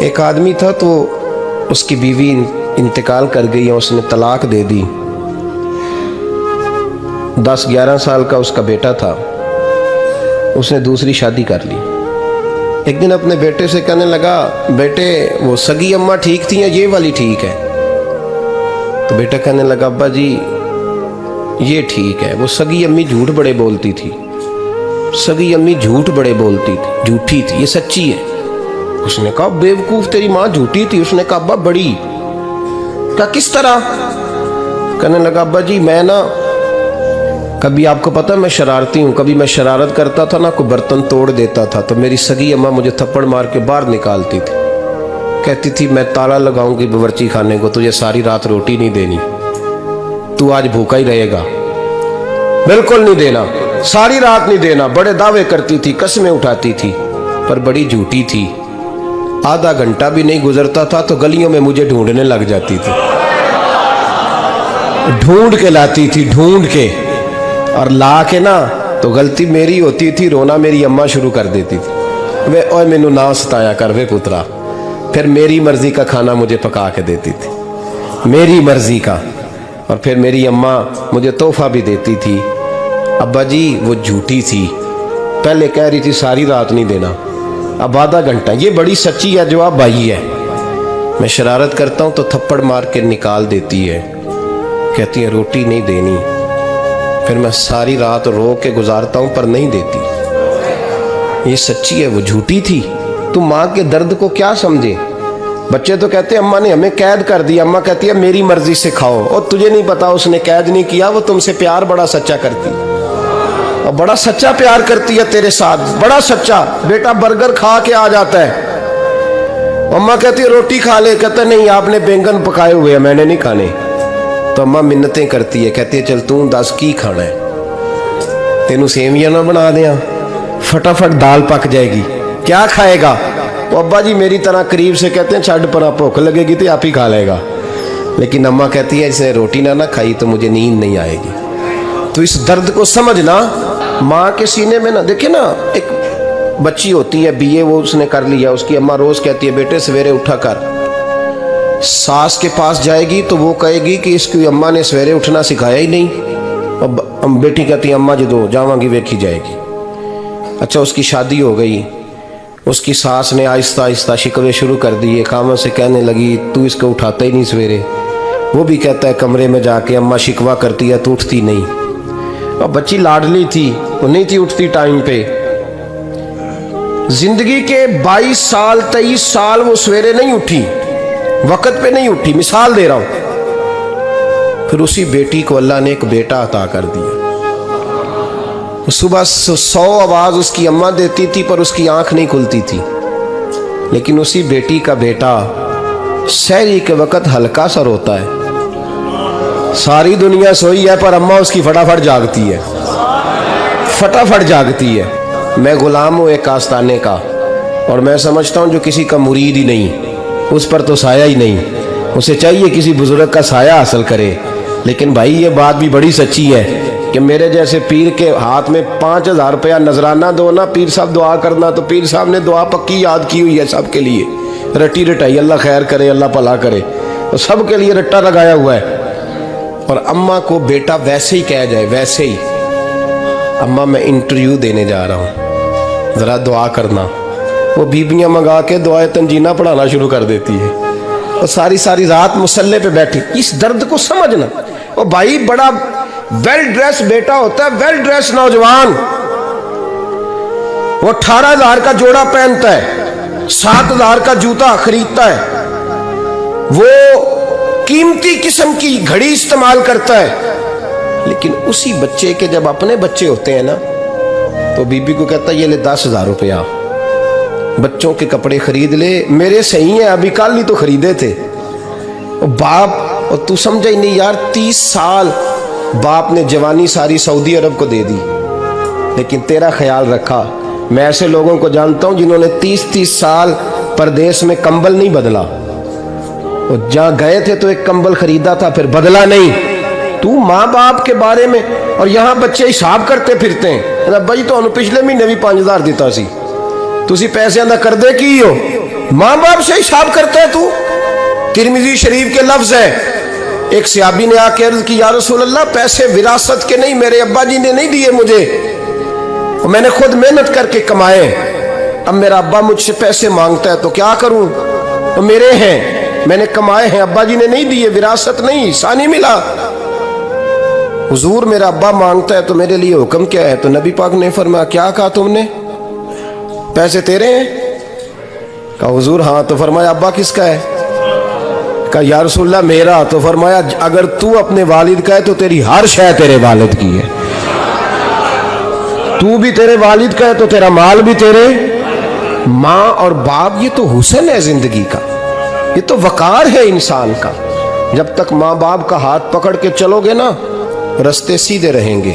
ایک آدمی تھا تو اس کی بیوی انتقال کر گئی اور اس نے طلاق دے دی. 10-11 سال کا اس کا بیٹا تھا. اس نے دوسری شادی کر لی. ایک دن اپنے بیٹے سے کہنے لگا بیٹے وہ سگی اماں ٹھیک تھی یا یہ والی ٹھیک ہے؟ تو بیٹا کہنے لگا ابا جی یہ ٹھیک ہے. وہ سگی امی جھوٹ بڑے بولتی تھی. سگی امی جھوٹ بڑے بولتی تھی, جھوٹی تھی, یہ سچی ہے. اس نے کہا بیوقوف تیری ماں جھوٹی تھی. اس نے کہا ابا بڑی. کہا کس طرح؟ کہنے لگا ابا جی میں نا کبھی آپ کو پتا میں شرارتی ہوں, کبھی میں شرارت کرتا تھا نا کوئی برتن توڑ دیتا تھا تو میری سگی اماں مجھے تھپڑ مار کے باہر نکالتی تھی. کہتی تھی میں تالا لگاؤں گی باورچی خانے کو, تجھے ساری رات روٹی نہیں دینی, تو آج بھوکا ہی رہے گا. بالکل نہیں دینا, ساری رات نہیں دینا. بڑے دعوے کرتی تھی, قسمیں اٹھاتی تھی, پر بڑی جھوٹی تھی. آدھا گھنٹہ بھی نہیں گزرتا تھا تو گلیوں میں مجھے ڈھونڈنے لگ جاتی تھی. ڈھونڈ کے لاتی تھی, ڈھونڈ کے, اور لا کے نا تو غلطی میری ہوتی تھی, رونا میری اماں شروع کر دیتی تھی. وے اوے مینوں نہ ستایا کر وے پترا. پھر میری مرضی کا کھانا مجھے پکا کے دیتی تھی, میری مرضی کا. اور پھر میری اماں مجھے تحفہ بھی دیتی تھی. ابا جی وہ جھوٹی تھی, پہلے کہہ رہی تھی ساری رات نہیں دینا, اب آدھا گھنٹہ. یہ بڑی سچی ہے, جواب بھائی ہے. میں شرارت کرتا ہوں تو تھپڑ مار کے نکال دیتی ہے, کہتی ہے روٹی نہیں دینی. پھر میں ساری رات رو کے گزارتا ہوں پر نہیں دیتی. یہ سچی ہے, وہ جھوٹی تھی. تو ماں کے درد کو کیا سمجھے؟ بچے تو کہتے ہیں اماں نے ہمیں قید کر دیا, اماں کہتی ہے میری مرضی سے کھاؤ. اور تجھے نہیں پتا اس نے قید نہیں کیا, وہ تم سے پیار بڑا سچا کرتی, اور بڑا سچا پیار کرتی ہے تیرے ساتھ, بڑا سچا. بیٹا برگر کھا کے آ جاتا ہے, اماں کہتی ہے روٹی کھا لے, کہتا ہے نہیں آپ نے بینگن پکائے ہوئے ہیں میں نے نہیں کھانے. تو اماں منتیں کرتی ہے, کہتی ہے چل توں دس کی کھانا ہے, تینوں سیویاں نہ بنا دیاں, فٹافٹ دال پک جائے گی, کیا کھائے گا؟ تو ابا جی میری طرح قریب سے کہتے ہیں چھڈ پر بھوک لگے گی تو آپ ہی کھا لے گا. لیکن اماں کہتی ہے اس نے روٹی نہ کھائی تو مجھے نیند نہیں آئے گی. تو اس درد کو سمجھنا. ماں کے سینے میں نا دیکھیں نا, ایک بچی ہوتی ہے BA, وہ اس نے کر لیا, اس کی اماں روز کہتی ہے بیٹے سویرے اٹھا کر. ساس کے پاس جائے گی تو وہ کہے گی کہ اس کی اماں نے سویرے اٹھنا سکھایا ہی نہیں. اب بیٹی کہتی ہے اماں جدو جاواں گی ویکھی جائے گی. اچھا اس کی شادی ہو گئی, اس کی ساس نے آہستہ آہستہ شکوے شروع کر دیے, خامن سے کہنے لگی تو اس کو اٹھاتا ہی نہیں سویرے. وہ بھی کہتا ہے کمرے میں جا کے اماں شکوہ کرتی ہے تو اٹھتی نہیں. اور بچی لاڈلی تھی, وہ نہیں تھی اٹھتی ٹائم پہ. زندگی کے 22 سال 23 سال وہ سویرے نہیں اٹھی, وقت پہ نہیں اٹھی, مثال دے رہا ہوں. پھر اسی بیٹی کو اللہ نے ایک بیٹا عطا کر دیا. صبح 100 آواز اس کی اماں دیتی تھی پر اس کی آنکھ نہیں کھلتی تھی. لیکن اسی بیٹی کا بیٹا سحری کے وقت ہلکا سا روتا ہے, ساری دنیا سوئی ہے پر اماں اس کی فٹافٹ جاگتی ہے, فٹافٹ جاگتی ہے. میں غلام ہوں ایک آستانے کا, اور میں سمجھتا ہوں جو کسی کا مرید ہی نہیں اس پر تو سایہ ہی نہیں, اسے چاہیے کسی بزرگ کا سایہ حاصل کرے. لیکن بھائی یہ بات بھی بڑی سچی ہے کہ میرے جیسے پیر کے ہاتھ میں 5000 روپیہ نذرانہ دو نا, پیر صاحب دعا کرنا, تو پیر صاحب نے دعا پکی یاد کی ہوئی ہے سب کے لیے, رٹی رٹائی, اللہ خیر کرے اللہ بھلا کرے, تو سب کے لیے رٹا لگایا ہوا ہے. اور اماں کو بیٹا ویسے ہی کہہ جائے, ویسے ہی اماں میں انٹرویو دینے جا رہا ہوں ذرا دعا کرنا, وہ بیبیاں منگا کے دعائے تنجینہ پڑھانا شروع کر دیتی ہے, اور ساری رات مصلے پہ بیٹھی. اس درد کو سمجھنا. اور بھائی بڑا ویل ڈریس بیٹا ہوتا ہے, ویل ڈریس نوجوان, وہ 18,000 کا جوڑا پہنتا ہے, 7,000 کا جوتا خریدتا ہے, وہ قیمتی قسم کی گھڑی استعمال کرتا ہے. لیکن اسی بچے کے جب اپنے بچے ہوتے ہیں نا تو بیوی کو کہتا ہے یہ لے 10,000 روپیہ, بچوں کے کپڑے خرید لے, میرے صحیح ہیں ابھی کل ہی تو خریدے تھے. باپ, اور تو سمجھا ہی نہیں یار, 30 سال باپ نے جوانی ساری سعودی عرب کو دے دی, لیکن تیرا خیال رکھا. میں ایسے لوگوں کو جانتا ہوں جنہوں نے 30 سال پردیس میں کمبل نہیں بدلا, اور جہاں گئے تھے تو ایک کمبل خریدا تھا پھر بدلا نہیں. تو ماں باپ کے بارے میں, اور یہاں بچے حساب کرتے پھرتے ہیں, بھائی تو پچھلے مہینے بھی 5,000 دیتا سی, تسی پیسے اندر کر دے کی ہو, माँ बाप से हिसाब करता है तू। तिरमिजी शरीफ के लफ्ज है, एक सहाबी ने आके अर्ज की, या रसूल अल्लाह पैसे विरासत के नहीं, मेरे अब्बा जी ने नहीं दिए मुझे, और मैंने खुद मेहनत करके कमाए, अब मेरा अब्बा मुझसे पैसे मांगता है तो क्या करूं, तो मेरे हैं, मैंने कमाए हैं, अब्बा जी ने नहीं दिए, विरासत नहीं, हिस्सा नहीं मिला। हुजूर मेरा अब्बा मांगता है तो मेरे लिए हुक्म क्या है? तो नबी पाक ने फरमाया, क्या कहा तुमने, पैसे तेरे हैं? कहा हुजूर हाँ। तो फरमाया अब्बा किसका है? कहा या रसूलल्लाह मेरा। तो फरमाया अगर तू अपने वालिद का है तो तेरी हर शय तेरे वालिद की है, तू भी तेरे वालिद का है तो तेरा माल भी तेरे। माँ और बाप ये तो हुस्न है जिंदगी का, ये तो वकार है इंसान का। जब तक माँ बाप का हाथ पकड़ के चलोगे ना, रास्ते सीधे रहेंगे,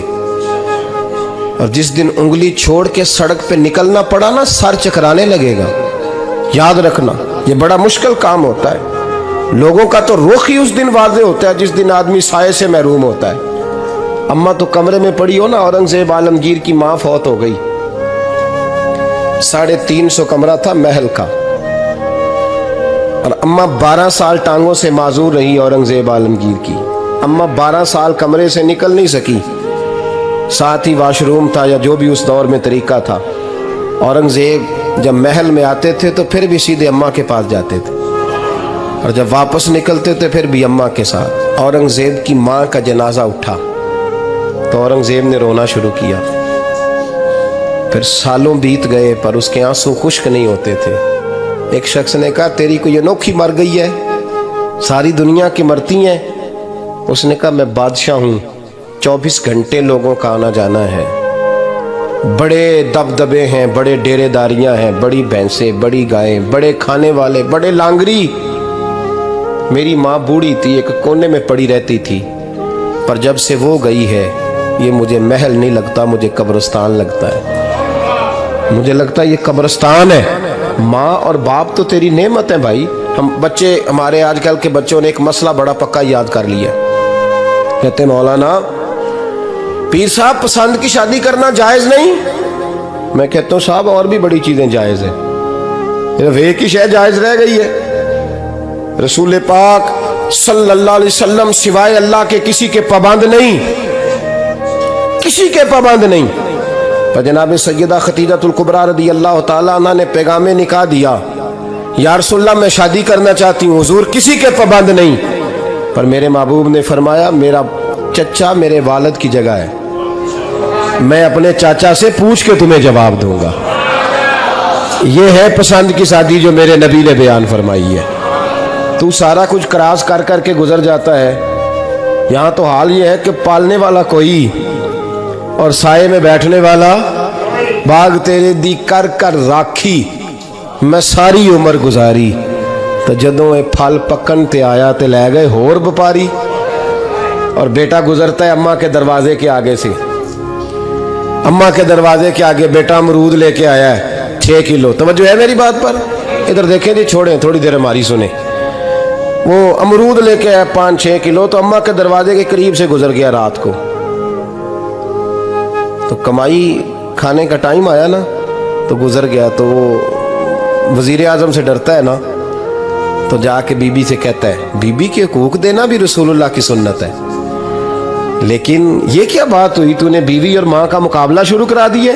और जिस दिन उंगली छोड़ के सड़क पे निकलना पड़ा ना, सर चकराने लगेगा। याद रखना ये बड़ा मुश्किल काम होता है। लोगों का तो रुख ही उस दिन वाज़े होता है जिस दिन आदमी साये से महरूम होता है। अम्मा तो कमरे में पड़ी हो ना, औरंगजेब आलमगीर की माँ फौत हो गई, 350 कमरा था महल का, और अम्मा 12 साल टांगों से माजूर रही औरंगजेब आलमगीर की। अम्मा 12 साल कमरे से निकल नहीं सकी, साथ ही वाशरूम था या जो भी उस दौर में तरीका था। औरंगजेब जब महल में आते थे तो फिर भी सीधे अम्मा के पास जाते थे, और जब वापस निकलते थे फिर भी अम्मा के साथ। औरंगजेब की माँ का जनाजा उठा तो औरंगजेब ने रोना शुरू किया। फिर सालों बीत गए पर उसके आंसू खुश्क नहीं होते थे। एक शख्स ने कहा तेरी कोई अनोखी मर गई है, सारी दुनिया की मरती हैं। उसने कहा मैं बादशाह हूँ, 24 घंटे लोगों का आना जाना है, बड़े दबदबे हैं, बड़े डेरेदारियां हैं, बड़ी भैंसें, बड़ी गायें, बड़े खाने वाले, बड़े लांगरी। मेरी माँ बूढ़ी थी, एक कोने में पड़ी रहती थी, पर जब से वो गई है ये मुझे महल नहीं लगता, मुझे कब्रिस्तान लगता है। मुझे लगता है ये कब्रिस्तान है। माँ और बाप तो तेरी नेमत है भाई। हम बच्चे, हमारे आजकल के बच्चों ने एक मसला बड़ा पक्का याद कर लिया, कहते मौलाना पीर साहब पसंद की शादी करना जायज नहीं। मैं कहता हूँ साहब और भी बड़ी चीजें जायज है, सिर्फ एक ही शय जायज रह गई है। रसूल पाक सल्लल्लाहु अलैहि वसल्लम सिवाय अल्लाह के किसी के पाबंद नहीं, किसी के पाबंद नहीं। पर जनाब सैयदा खतीजतुल कुबरा रदी अल्लाह ताला अन्हा ने पैगामे निकाह दिया, या रसूलल्लाह मैं शादी करना चाहती हूँ, हुजूर किसी के पाबंद नहीं। पर मेरे महबूब ने फरमाया मेरा चचा मेरे वालिद की जगह है, मैं अपने चाचा से पूछ के तुम्हें जवाब दूंगा। ये है पसंद की शादी जो मेरे नबी ने बयान फरमाई है। तू सारा कुछ क्रॉस कर करके गुजर जाता है। यहाँ तो हाल ये है कि पालने वाला कोई और साये में बैठने वाला। बाग तेरे दी कर कर राखी मैं सारी उम्र गुजारी, तो जदों ये फल पकन ते आया ते लै गए होर व्यापारी। और बेटा गुजरता है अम्मा के दरवाजे के आगे से, अम्मा के दरवाजे के आगे बेटा अमरूद लेके आया है 6 किलो। तवज्जो है मेरी बात पर? इधर देखें जी, छोड़ें थोड़ी देर हमारी सुने। वो अमरूद लेके आया 5-6 किलो, तो अम्मा के दरवाजे के करीब से गुजर गया रात को। तो कमाई खाने का टाइम आया ना, तो गुजर गया। तो वो वजीर आजम से डरता है ना, तो जाके बीबी से कहता है बीबी के हुकूक देना भी रसूलुल्लाह की सुन्नत है। लेकिन ये क्या बात हुई, तूने बीवी और माँ का मुकाबला शुरू करा दिया?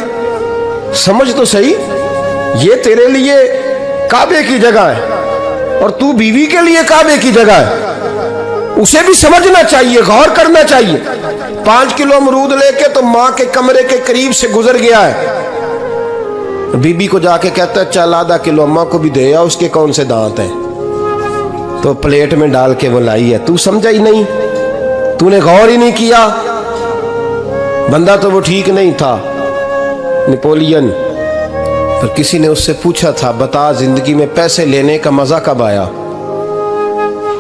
समझ तो सही, ये तेरे लिए काबे की जगह है और तू बीवी के लिए काबे की जगह है। उसे भी समझना चाहिए, गौर करना चाहिए। 5 किलो अमरूद लेके तो माँ के कमरे के करीब से गुजर गया है। बीबी को जाके कहता है चल आधा किलो अम्मा को भी दे आ, उसके कौन से दांत हैं। तो प्लेट में डाल के वो लाई है। तू समझा ही नहीं, तूने गौर ही नहीं किया। बंदा तो वो ठीक नहीं था, नेपोलियन। पर किसी ने उससे पूछा था बता जिंदगी में पैसे लेने का मजा कब आया?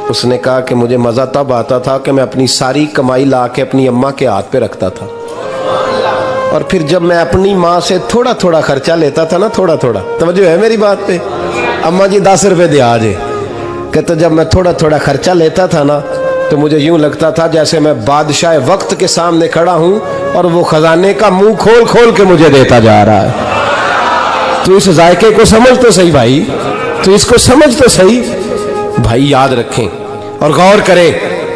उसने कहा कि मुझे मजा तब आता था कि मैं अपनी सारी कमाई ला के अपनी अम्मा के हाथ पे रखता था, और फिर जब मैं अपनी माँ से थोड़ा थोड़ा खर्चा लेता था ना, थोड़ा थोड़ा। तवज्जो है मेरी बात पे? अम्मा जी 10 रुपए दे आज। कहते जब मैं थोड़ा थोड़ा खर्चा लेता था ना, तो मुझे यूं लगता था जैसे मैं बादशाह वक्त के सामने खड़ा हूं और वो खजाने का मुंह खोल खोल के मुझे देता जा रहा है। तो इस जायके को समझ तो सही भाई। तो इसको समझ तो सही। भाई याद रखें और गौर करें,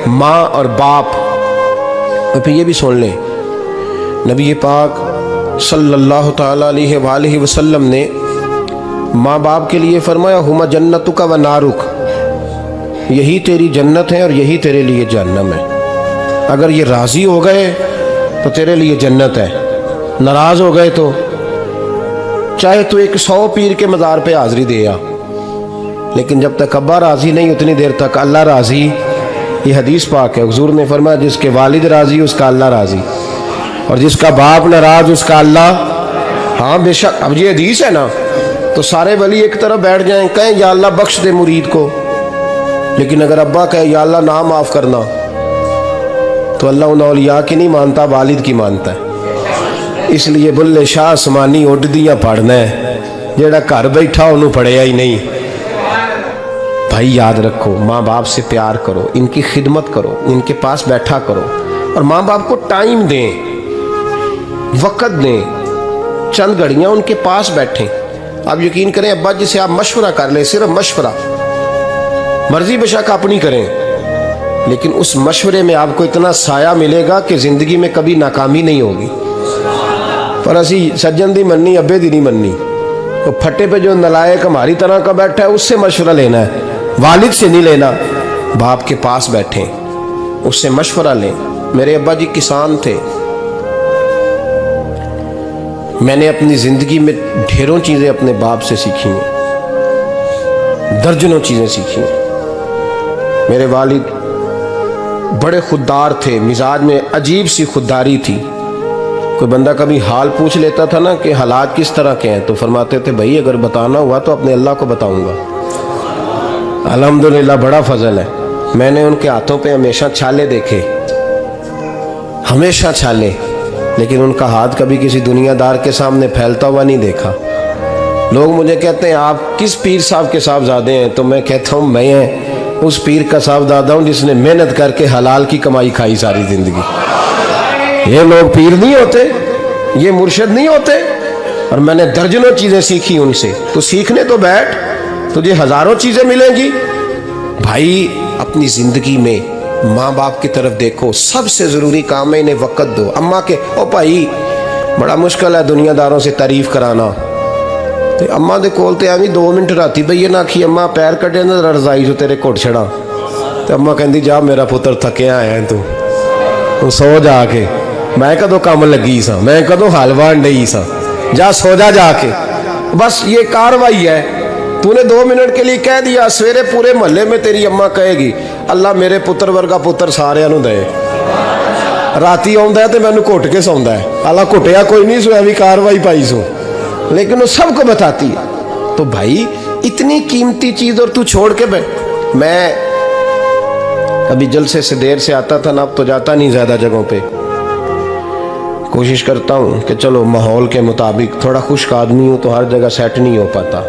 माँ और बाप। और फिर ये भी सुन लें, नबी पाक सल्लल्लाहु ताला अलैहि वसल्लम ने माँ बाप के लिए फरमाया, हुमा जन्नतुका व नारुक, यही तेरी जन्नत है और यही तेरे लिए जहन्नम है। अगर ये राज़ी हो गए तो तेरे लिए जन्नत है, नाराज़ हो गए तो चाहे तू 100 पीर के मज़ार पे हाज़री दे आ, लेकिन जब तक अब्बा राज़ी नहीं उतनी देर तक अल्लाह राज़ी। ये हदीस पाक है, हुज़ूर ने फरमाया जिसके वालिद राज़ी उसका अल्लाह राज़ी, और जिसका बाप नाराज़ उसका अल्लाह। हाँ बेशक, अब ये हदीस है ना, तो सारे वली एक तरफ बैठ जाएं, कहें या अल्लाह बख्श दे मुरीद को, लेकिन अगर अब्बा कहे या अल्लाह ना माफ़ करना, तो अल्लाह उन औलिया की नहीं मानता, वालिद की मानता है। इसलिए बुल्ले शाह आसमानी उड्डियां पढ़ना है, जेड़ा घर बैठा उन्होंने पढ़िया ही नहीं। भाई याद रखो, माँ बाप से प्यार करो, इनकी खिदमत करो, इनके पास बैठा करो, और माँ बाप को टाइम दें, वक़्त दें, चंद घड़ियाँ उनके पास बैठें। आप यकीन करें, अब्बा जी से आप मशवरा कर लें, सिर्फ मशवरा, मर्जी बेशक अपनी करें, लेकिन उस मशवरे में आपको इतना साया मिलेगा कि ज़िंदगी में कभी नाकामी नहीं होगी। पर असी सज्जन दी मननी, अब्बे दी नहीं मननी। तो फटे पे जो नलायक हमारी तरह का बैठा है उससे मशवरा लेना है, वालिद से नहीं लेना। बाप के पास बैठें, उससे मशवरा लें। मेरे अब्बा जी किसान थे, मैंने अपनी ज़िंदगी में ढेरों चीज़ें अपने बाप से सीखी हैं, दर्जनों चीज़ें सीखी हैं। मेरे वालिद बड़े खुददार थे, मिजाज में अजीब सी खुददारी थी। कोई बंदा कभी हाल पूछ लेता था ना कि हालात किस तरह के हैं, तो फरमाते थे भाई अगर बताना हुआ तो अपने अल्लाह को बताऊंगा। अल्हम्दुलिल्लाह बड़ा फजल है, मैंने उनके हाथों पे हमेशा छाले देखे, हमेशा छाले, लेकिन उनका हाथ कभी किसी दुनियादार के सामने फैलता हुआ नहीं देखा। लोग मुझे कहते हैं आप किस पीर साहब के साहबजादे हैं, तो मैं कहता हूँ मैं उस पीर का साहबजादा हूँ जिसने मेहनत करके हलाल की कमाई खाई सारी जिंदगी। ये लोग पीर नहीं होते, ये मुर्शिद नहीं होते, और मैंने दर्जनों चीज़ें सीखी उनसे। तो सीखने तो बैठ, तुझे हज़ारों चीज़ें मिलेंगी। भाई अपनी ज़िंदगी में माँ बाप की तरफ देखो, सबसे ज़रूरी काम है इन्हें वक़्त दो। अम्मा के ओ भाई बड़ा मुश्किल है दुनियादारों से तारीफ़ कराना, तो अम्मा दे कोल ते एवं 2 मिनट राती बइए ना आखी अम्मा पैर कटे ना रजाई जो तेरे घुट छड़ा, तो अम्मा कहती जा मेरा पुत्र थकिया आया तू सो जाके, मैं कदों काम लगी सा, मैं कदों हलवान डई सा, जा सो जा जाके। बस ये कार्रवाई है, तूने 2 मिनट के लिए कह दिया, सवेरे पूरे मोहल्ले में तेरी अम्मा कहेगी अल्लाह मेरे पुत्र वर्गा पुत्र सारिਆਂ ਨੂੰ दे। राती आउंदा है तो मैनू घुट के सौंदा है, अल्लाह घुटिया कोई नहीं, सो भी कार्रवाई पाई सो, लेकिन वो सबको बताती है। तो भाई इतनी कीमती चीज़ और तू छोड़ के बैठ। मैं कभी जलसे से देर से आता था ना, अब तो जाता नहीं ज़्यादा जगहों पे, कोशिश करता हूँ कि चलो माहौल के मुताबिक, थोड़ा खुश्क आदमी हूँ तो हर जगह सेट नहीं हो पाता,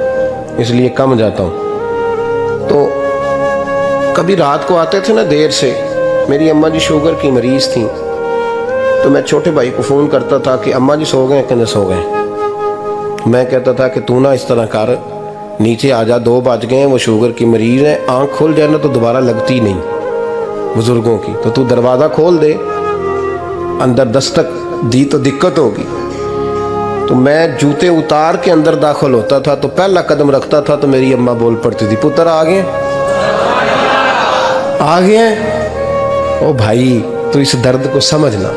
इसलिए कम जाता हूँ। तो कभी रात को आते थे ना देर से, मेरी अम्मा जी शुगर की मरीज़ थी, तो मैं छोटे भाई को फ़ोन करता था कि अम्मा जी सो गए, कहने सो गए। मैं कहता था कि तू ना इस तरह कर, नीचे आ जा, 2 बज गए हैं, वो शुगर की मरीज़ है, आँख खोल जाए ना तो दोबारा लगती नहीं बुज़ुर्गों की, तो तू दरवाज़ा खोल दे, अंदर दस्तक दी तो दिक्कत होगी। तो मैं जूते उतार के अंदर दाखिल होता था, तो पहला कदम रखता था तो मेरी अम्मा बोल पड़ती थी पुत्र आ गए, आ गए। ओ भाई तू इस दर्द को समझना,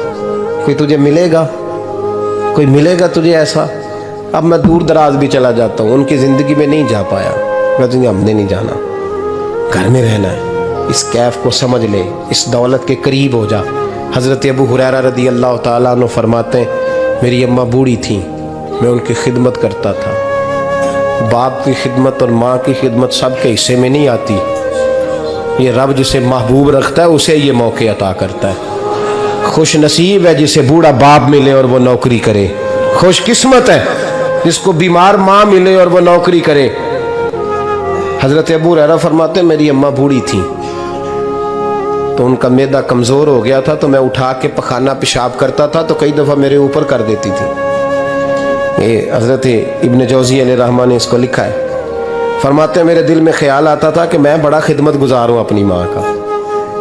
कोई तुझे मिलेगा, कोई मिलेगा तुझे ऐसा। अब मैं दूर दराज भी चला जाता हूँ, उनकी ज़िंदगी में नहीं जा पाया, कहते हमने नहीं जाना, घर में रहना है। इस कैफ को समझ ले, इस दौलत के करीब हो जा। हज़रत अबू हुरैरा रदी अल्लाह ताला अन्हु फरमाते हैं मेरी अम्मा बूढ़ी थी, मैं उनकी खिदमत करता था। बाप की खिदमत और माँ की खिदमत सबके हिस्से में नहीं आती, ये रब जिसे महबूब रखता है उसे ये मौके अता करता है। खुश नसीब है जिसे बूढ़ा बाप मिले और वो नौकरी करे, खुश किस्मत है जिसको बीमार माँ मिले और वो नौकरी करे। हज़रत अबू हुरैरा फरमाते मेरी अम्मा बूढ़ी थी, तो उनका मैदा कमज़ोर हो गया था, तो मैं उठा के पखाना पेशाब करता था तो कई दफ़ा मेरे ऊपर कर देती थी। ये हज़रत इब्न जौज़ी अलैहि रहमान ने इसको लिखा है। फरमाते मेरे दिल में ख्याल आता था कि मैं बड़ा खिदमत गुजार हूँ अपनी माँ का।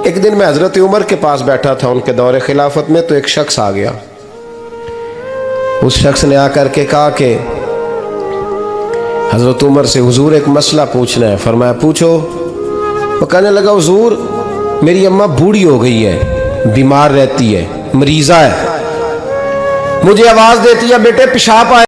एक दिन मैं हजरत उमर के पास बैठा था उनके दौरे खिलाफत में, तो एक शख्स आ गया। उस शख्स ने आकर के कहा कि हजरत उमर से हुजूर एक मसला पूछना है। फरमाया पूछो। वो कहने लगा हुजूर मेरी अम्मा बूढ़ी हो गई है, बीमार रहती है, मरीजा है, मुझे आवाज देती है बेटे पेशाब आए।